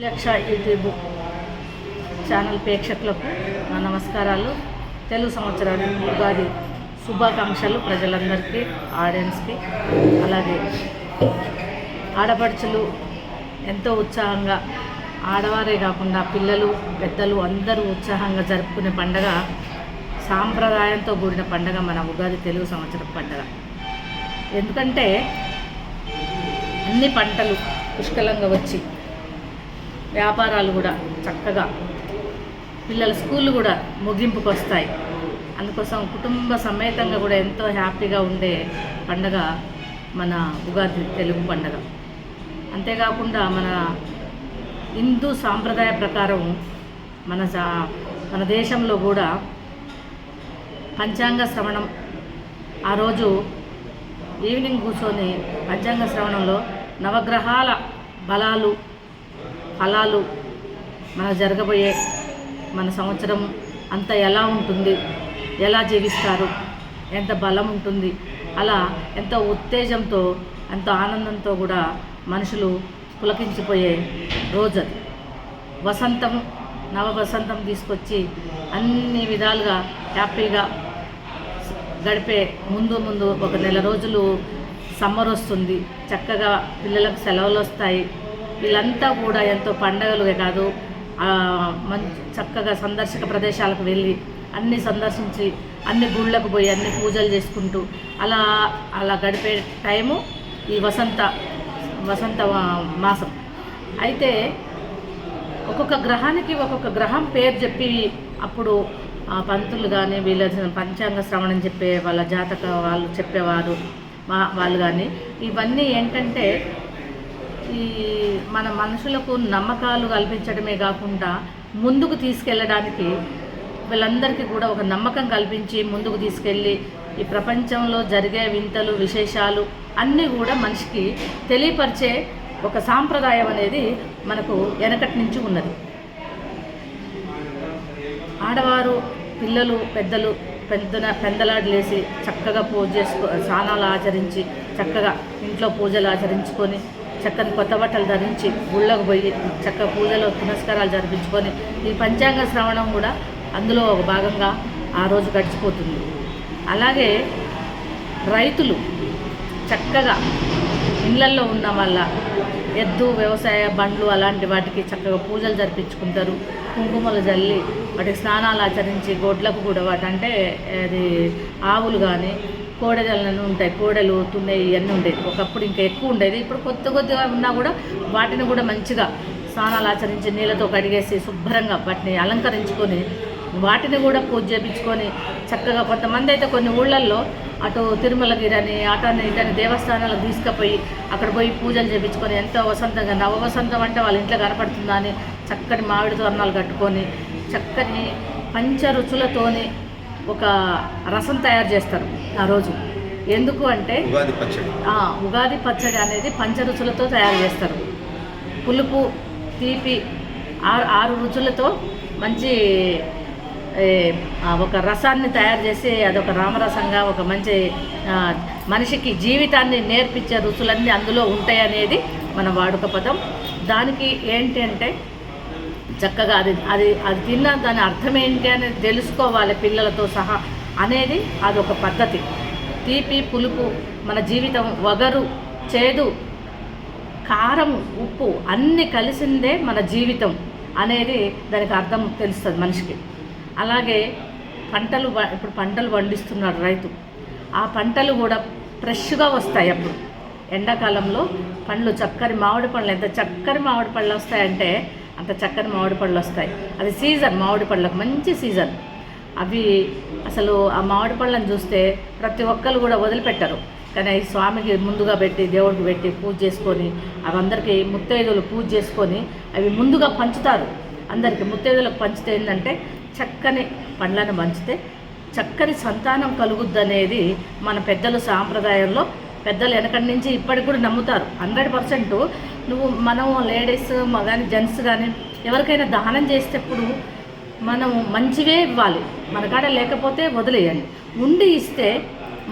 లక్ష YouTube channel ప్రేక్షకులకు నా నమస్కారాలు. తెలుగు సంవత్సరానికి ఉగాది శుభాకాంక్షలు ప్రజలందరికీ, ఆడియన్స్కి. అలాగే ఆడపడుచులు ఎంతో ఉత్సాహంగా, ఆడవారే కాకుండా పిల్లలు పెద్దలు అందరూ ఉత్సాహంగా జరుపుకునే పండగ, సాంప్రదాయంతో కూడిన పండగ మన ఉగాది తెలుగు సంవత్సరం పండగ. ఎందుకంటే అన్ని పంటలు పుష్కలంగా వచ్చి వ్యాపారాలు కూడా చక్కగా, పిల్లల స్కూళ్ళు కూడా ముగింపుకు వస్తాయి. అందుకోసం కుటుంబ సమేతంగా కూడా ఎంతో హ్యాపీగా ఉండే పండగ మన ఉగాది తెలుగు పండగ. అంతేకాకుండా మన హిందూ సాంప్రదాయ ప్రకారం మన దేశంలో కూడా పంచాంగ శ్రవణం, ఆ రోజు ఈవినింగ్ కూర్చొని పంచాంగ శ్రవణంలో నవగ్రహాల బలాలు, ఫలాలు, మన జరగబోయే మన సంవత్సరం అంతా ఎలా ఉంటుంది, ఎలా జీవిస్తారు, ఎంత బలం ఉంటుంది, అలా ఎంతో ఉత్తేజంతో, ఎంతో ఆనందంతో కూడా మనుషులు పులకించిపోయే రోజు అది. వసంతం, నవ వసంతం తీసుకొచ్చి అన్ని విధాలుగా హ్యాపీగా గడిపే ముందు ఒక నెల రోజులు సమ్మర్ వస్తుంది, చక్కగా పిల్లలకు సెలవులు వస్తాయి. వీళ్ళంతా కూడా ఎంతో పండగలుగా కాదు, చక్కగా సందర్శక ప్రదేశాలకు వెళ్ళి అన్ని సందర్శించి అన్ని గుళ్ళకు పోయి అన్ని పూజలు చేసుకుంటూ అలా గడిపే టైము ఈ వసంత మాసం. అయితే ఒక్కొక్క గ్రహానికి ఒక్కొక్క గ్రహం పేరు చెప్పి అప్పుడు పంతులు కానీ వీళ్ళ పంచాంగ శ్రవణం చెప్పే వాళ్ళ జాతక వాళ్ళు చెప్పేవారు వాళ్ళు కానీ, ఇవన్నీ ఏంటంటే ఈ మన మనుషులకు నమ్మకాలు కల్పించడమే కాకుండా ముందుకు తీసుకెళ్ళడానికి వీళ్ళందరికీ కూడా ఒక నమ్మకం కల్పించి ముందుకు తీసుకెళ్ళి ఈ ప్రపంచంలో జరిగే వింతలు విశేషాలు అన్నీ కూడా మనిషికి తెలియపరిచే ఒక సాంప్రదాయం అనేది మనకు వెనకటి నుంచి ఉన్నది. ఆడవారు, పిల్లలు, పెద్దలు పెందలాడలేసి చక్కగా పూజ స్నానాలు ఆచరించి చక్కగా ఇంట్లో పూజలు ఆచరించుకొని చక్కని కొత్త బట్టలు ధరించి గుళ్ళకు పోయి చక్కగా పూజలు పునస్కారాలు జరిపించుకొని ఈ పంచాంగ శ్రవణం కూడా అందులో ఒక భాగంగా ఆ రోజు గడిచిపోతుంది. అలాగే రైతులు చక్కగా ఇళ్ళల్లో ఉన్న వాళ్ళ ఎద్దు వ్యవసాయ బండ్లు అలాంటి వాటికి చక్కగా పూజలు జరిపించుకుంటారు. కుంకుమలు జల్లి వాటికి స్నానాలు ఆచరించి గొడ్లకు కూడా అంటే అది ఆవులు కానీ కోడెలను ఉంటాయి, కోడెలు తున్నెయి ఇవన్నీ ఉండేది. ఒకప్పుడు ఇంకా ఎక్కువ ఉండేది, ఇప్పుడు కొద్దిగా ఉన్నా కూడా వాటిని కూడా మంచిగా స్నానాలు ఆచరించి నీళ్ళతో కడిగేసి శుభ్రంగా వాటిని అలంకరించుకొని వాటిని కూడా పూజ చేయించుకొని చక్కగా కొంతమంది అయితే కొన్ని ఊళ్ళల్లో అటు తిరుమలగిరని అటని ఇటని దేవస్థానాలకు తీసుకుపోయి అక్కడ పోయి పూజలు చేయించుకొని ఎంతో వసంతంగా, నవవసంతం అంటే వాళ్ళ ఇంట్లో కనపడుతుందా అని చక్కటి మామిడి తోరణాలు కట్టుకొని చక్కని పంచరుచులతోని ఒక రసం తయారు చేస్తారు ఆ రోజు. ఎందుకు అంటే ఉగాది పచ్చడి అనేది పంచరుచులతో తయారు చేస్తారు. పులుపు, తీపి, ఆరు రుచులతో మంచి ఒక రసాన్ని తయారు చేసి అదొక రామరసంగా ఒక మంచి మనిషికి జీవితాన్ని నేర్పించే రుచులన్నీ అందులో ఉంటాయి అనేది మన వాడుక పదం. దానికి ఏంటి అంటే చక్కగా అది తిన్న దాని అర్థం ఏంటి అనేది తెలుసుకోవాలి పిల్లలతో సహా అనేది అదొక పద్ధతి. తీపి, పులుపు, మన జీవితం, వగరు, చేదు, కారం, ఉప్పు అన్నీ కలిసిందే మన జీవితం అనేది దానికి అర్థం తెలుస్తుంది మనిషికి. అలాగే ఇప్పుడు పంటలు పండిస్తున్నాడు రైతు, ఆ పంటలు కూడా ఫ్రెష్గా వస్తాయి. అప్పుడు ఎండాకాలంలో పండ్లు, చక్కని మామిడి పండ్లు, ఎంత చక్కని మామిడి పళ్ళు వస్తాయంటే అంత చక్కని మామిడి పళ్ళు వస్తాయి. అది సీజన్, మామిడి పళ్ళకు మంచి సీజన్. అవి అసలు ఆ మామిడి పళ్ళని చూస్తే ప్రతి ఒక్కరు కూడా వదిలిపెట్టరు. కానీ ఈ స్వామికి ముందుగా పెట్టి దేవుడికి పెట్టి పూజ చేసుకొని అవి అందరికీ ముత్తైదులు పూజ చేసుకొని అవి ముందుగా పంచుతారు. అందరికీ ముత్తైదులకు పంచితే ఏంటంటే చక్కని పండ్లను పంచితే చక్కని సంతానం కలుగుద్ది అనేది మన పెద్దలు సాంప్రదాయంలో పెద్దలు వెనకటి నుంచి ఇప్పటికి కూడా నమ్ముతారు. 100% మనం లేడీస్ కానీ జెంట్స్ కానీ ఎవరికైనా దానం చేసేటప్పుడు మనం మంచివే ఇవ్వాలి. మన కాడ లేకపోతే వదిలేయండి, ఉండి ఇస్తే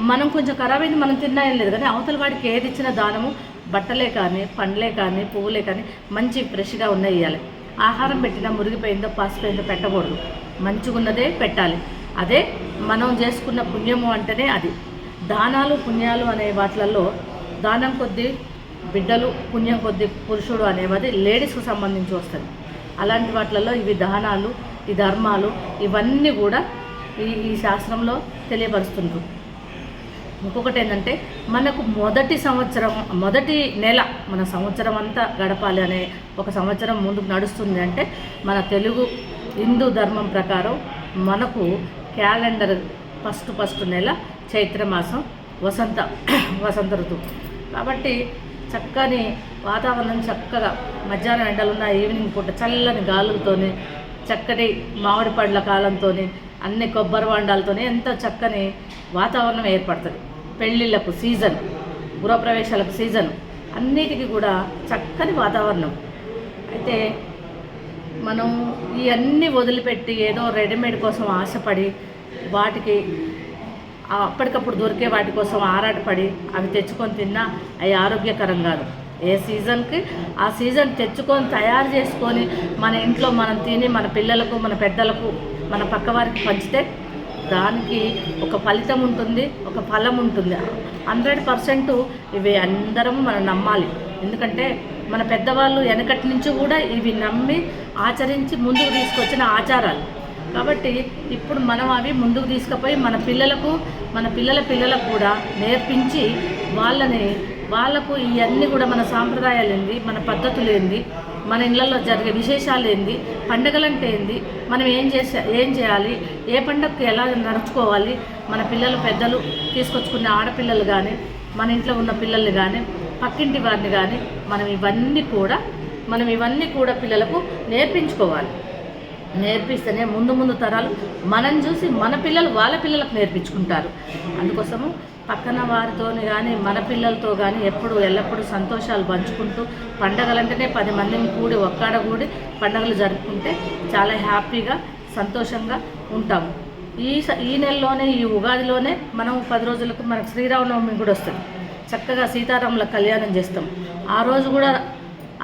మనం కొంచెం ఖరాబ్ అయింది మనం తిన్నా ఏం లేదు, కానీ అవతల వాడికి ఏది ఇచ్చిన దానము బట్టలే కానీ, పండ్లే కానీ, పువ్వులే కానీ మంచి ఫ్రెష్గా ఉన్నాయి ఇవ్వాలి. ఆహారం పెట్టినా మురిగిపోయిందో పాసిపోయిందో పెట్టకూడదు, మంచిగున్నదే పెట్టాలి. అదే మనం చేసుకున్న పుణ్యము అంటేనే అది. దానాలు పుణ్యాలు అనే వాటిలలో దానం కొద్దీ బిడ్డలు, పుణ్యం కొద్దీ పురుషుడు అనేవి లేడీస్కు సంబంధించి వస్తుంది. అలాంటి వాటిలలో ఇవి దానాలు, ఈ ధర్మాలు ఇవన్నీ కూడా ఈ శాస్త్రంలో తెలియపరుస్తుంటారు. ఇంకొకటి ఏంటంటే మనకు మొదటి నెల మన సంవత్సరం అంతా గడపాలి అనే ఒక సంవత్సరం ముందుకు నడుస్తుంది అంటే మన తెలుగు హిందూ ధర్మం ప్రకారం మనకు క్యాలెండర్ ఫస్ట్ నెల చైత్రమాసం వసంత ఋతువు. కాబట్టి చక్కని వాతావరణం, చక్కగా మధ్యాహ్నం ఎండలున్న ఈవినింగ్ పూట చల్లని గాలులతోని, చక్కటి మామిడి పండ్ల కాలంతో, అన్ని కొబ్బరి వండాలతో ఎంతో చక్కని వాతావరణం ఏర్పడుతుంది. పెళ్ళిళ్ళకు సీజన్, గృహప్రవేశాలకు సీజన్, అన్నిటికీ కూడా చక్కని వాతావరణం. అయితే మనం ఇవన్నీ వదిలిపెట్టి ఏదో రెడీమేడ్ కోసం ఆశపడి వాటికి అప్పటికప్పుడు దొరికే వాటి కోసం ఆరాటపడి అవి తెచ్చుకొని తిన్నా అవి ఆరోగ్యకరం కాదు. ఏ సీజన్కి ఆ సీజన్ తెచ్చుకొని తయారు చేసుకొని మన ఇంట్లో మనం తిని మన పిల్లలకు, మన పెద్దలకు, మన పక్కవారికి పంచితే దానికి ఒక ఫలితం ఉంటుంది, ఒక ఫలం ఉంటుంది. 100% ఇవి అందరం మనం నమ్మాలి. ఎందుకంటే మన పెద్దవాళ్ళు వెనకటి నుంచి కూడా ఇవి నమ్మి ఆచరించి ముందుకు తీసుకొచ్చిన ఆచారాలు. కాబట్టి ఇప్పుడు మనం అవి ముందుకు తీసుకుపోయి మన పిల్లలకు, మన పిల్లలకు కూడా నేర్పించి వాళ్ళకు ఇవన్నీ కూడా మన సాంప్రదాయాలు ఏంది, మన పద్ధతులు ఏంది, మన ఇళ్ళల్లో జరిగే విశేషాలు ఏంది, పండుగలంటే ఏంది, మనం ఏం చేయాలి, ఏ పండుగకి ఎలా నడుచుకోవాలి, మన పిల్లలు పెద్దలు తీసుకొచ్చుకున్న ఆడపిల్లలు కానీ, మన ఇంట్లో ఉన్న పిల్లల్ని కానీ, పక్కింటి వారిని కానీ మనం ఇవన్నీ కూడా పిల్లలకు నేర్పించుకోవాలి. నేర్పిస్తేనే ముందు తరాలు మనం చూసి మన పిల్లలు వాళ్ళ పిల్లలకు నేర్పించుకుంటారు. అందుకోసము పక్కన వారితో కానీ మన పిల్లలతో కానీ ఎల్లప్పుడూ సంతోషాలు పంచుకుంటూ పండగలంటేనే 10 మందిని కూడి ఒక్కాడగూడి పండుగలు జరుపుకుంటే చాలా హ్యాపీగా సంతోషంగా ఉంటాము. ఈ నెలలోనే, ఈ ఉగాదిలోనే మనం 10 రోజులకు మనకు శ్రీరామనవమి కూడా వస్తుంది. చక్కగా సీతారాముల కళ్యాణం చేస్తాం. ఆ రోజు కూడా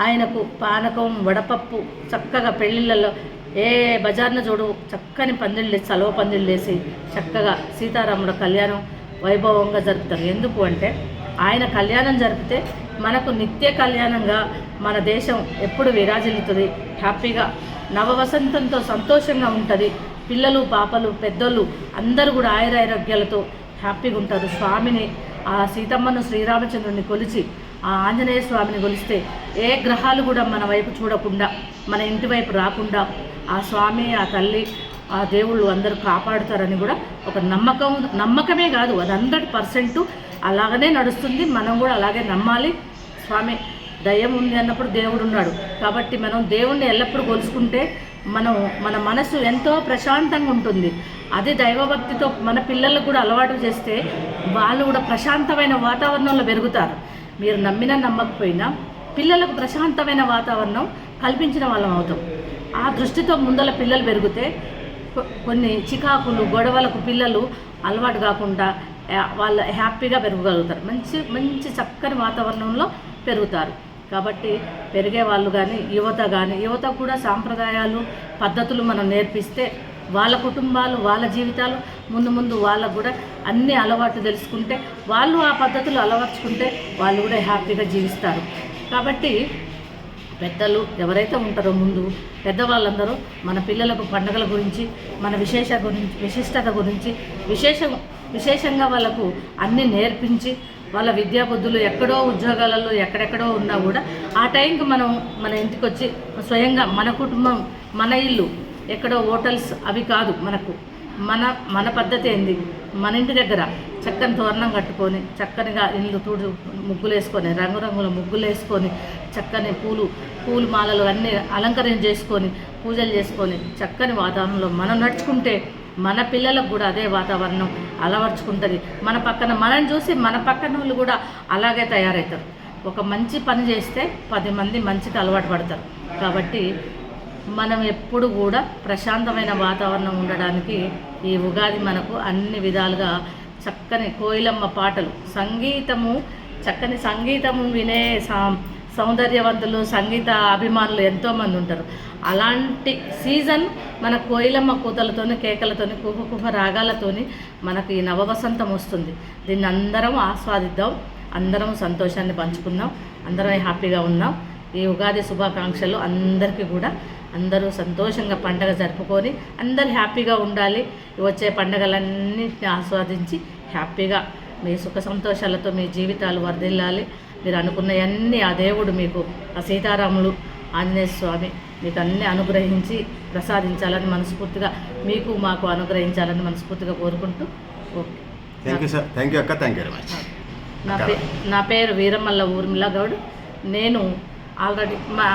ఆయనకు పానకం, వడపప్పు చక్కగా పెళ్ళిళ్ళలో ఏ బజార్న చూడు చక్కని పందిళ్ళు, చలవ పందిళ్ళు వేసి చక్కగా సీతారాముల కళ్యాణం వైభవంగా జరుపుతారు. ఎందుకు అంటే ఆయన కళ్యాణం జరిపితే మనకు నిత్య కళ్యాణంగా మన దేశం ఎప్పుడు విరాజిల్లుతుంది, హ్యాపీగా నవవసంతంతో సంతోషంగా ఉంటుంది. పిల్లలు, పాపలు, పెద్దలు అందరూ కూడా ఆయురారోగ్యాలతో హ్యాపీగా ఉంటారు. స్వామిని, ఆ సీతమ్మను, శ్రీరామచంద్రుని కొలిచి, ఆ ఆంజనేయ స్వామిని కొలిస్తే ఏ గ్రహాలు కూడా మన వైపు చూడకుండా, మన ఇంటి వైపు రాకుండా ఆ స్వామి, ఆ తల్లి, ఆ దేవుళ్ళు అందరూ కాపాడుతారని కూడా ఒక నమ్మకమే కాదు, అది 100% అలాగనే నడుస్తుంది. మనం కూడా అలాగే నమ్మాలి. స్వామి దయ్యం ఉంది అన్నప్పుడు దేవుడు ఉన్నాడు కాబట్టి మనం దేవుణ్ణి ఎల్లప్పుడూ కొలుసుకుంటే మన మనసు ఎంతో ప్రశాంతంగా ఉంటుంది. అదే దైవభక్తితో మన పిల్లలకు కూడా అలవాటు చేస్తే వాళ్ళు కూడా ప్రశాంతమైన వాతావరణంలో పెరుగుతారు. మీరు నమ్మినా నమ్మకపోయినా పిల్లలకు ప్రశాంతమైన వాతావరణం కల్పించిన వాళ్ళం అవుతాం. ఆ దృష్టితో ముందల పిల్లలు పెరిగితే కొన్ని చికాకులు, గొడవలకు పిల్లలు అలవాటు కాకుండా వాళ్ళు హ్యాపీగా పెరగగలుగుతారు. మంచి చక్కని వాతావరణంలో పెరుగుతారు. కాబట్టి పెరిగే వాళ్ళు కానీ, యువత కూడా సాంప్రదాయాలు, పద్ధతులు మనం నేర్పిస్తే వాళ్ళ కుటుంబాలు, వాళ్ళ జీవితాలు ముందు వాళ్ళకు కూడా అన్ని అలవాటు తెలుసుకుంటే, వాళ్ళు ఆ పద్ధతులు అలవర్చుకుంటే వాళ్ళు కూడా హ్యాపీగా జీవిస్తారు. కాబట్టి పెద్దలు ఎవరైతే ఉంటారో ముందు పెద్దవాళ్ళందరూ మన పిల్లలకు పండుగల గురించి, మన విశిష్టత గురించి విశేషంగా వాళ్ళకు అన్నీ నేర్పించి, వాళ్ళ విద్యాబుద్ధులు ఎక్కడో ఉద్యోగాలలో ఎక్కడెక్కడో ఉన్నా కూడా ఆ టైంకి మన ఇంటికి వచ్చి స్వయంగా మన కుటుంబం, మన ఇల్లు, ఎక్కడో హోటల్స్ అవి కాదు, మన పద్ధతి ఏంది, మన ఇంటి దగ్గర చక్కని తోరణం కట్టుకొని, చక్కనిగా ఇల్లు ముగ్గులు వేసుకొని, రంగురంగుల ముగ్గులు వేసుకొని, చక్కని పూలు మాలలు అన్నీ అలంకరణ చేసుకొని, పూజలు చేసుకొని, చక్కని వాతావరణంలో మనం నడుచుకుంటే మన పిల్లలకు కూడా అదే వాతావరణం అలవర్చుకుంటుంది. మనం చూసి మన పక్కన వాళ్ళు కూడా అలాగే తయారవుతారు. ఒక మంచి పని చేస్తే 10 మంది మంచికి అలవాటు పడతారు. కాబట్టి మనం ఎప్పుడు కూడా ప్రశాంతమైన వాతావరణం ఉండడానికి ఈ ఉగాది మనకు అన్ని విధాలుగా చక్కని కోయిలమ్మ పాటలు, సంగీతము చక్కని సంగీతం వినే సౌందర్యవంతులు, సంగీత అభిమానులు ఎంతోమంది ఉంటారు. అలాంటి సీజన్ మన కోయిలమ్మ కూతలతోని, కేకలతోని, కుహ రాగాలతోని మనకు ఈ నవవసంతం వస్తుంది. దీన్ని అందరం ఆస్వాదిద్దాం, అందరం సంతోషాన్ని పంచుకుందాం, అందరం హ్యాపీగా ఉందాం. ఈ ఉగాది శుభాకాంక్షలు అందరికీ కూడా. అందరూ సంతోషంగా పండగ జరుపుకొని అందరు హ్యాపీగా ఉండాలి. వచ్చే పండగలన్నింటినీ ఆస్వాదించి హ్యాపీగా మీ సుఖ సంతోషాలతో మీ జీవితాలు వర్ధిల్లాలి. మీరు అనుకున్నవన్నీ ఆ దేవుడు మీకు, ఆ సీతారాములు, ఆంజనేయ స్వామి మీకు అన్నీ అనుగ్రహించి ప్రసాదించాలని మనస్ఫూర్తిగా, మీకు మాకు అనుగ్రహించాలని మనస్ఫూర్తిగా కోరుకుంటూ. Okay, thank you sir. Thank you అక్క. Thank you very much. నా పేరు వీరమల్ల ఊర్మిళ గౌడ్. నేను ఆల్రెడీ మా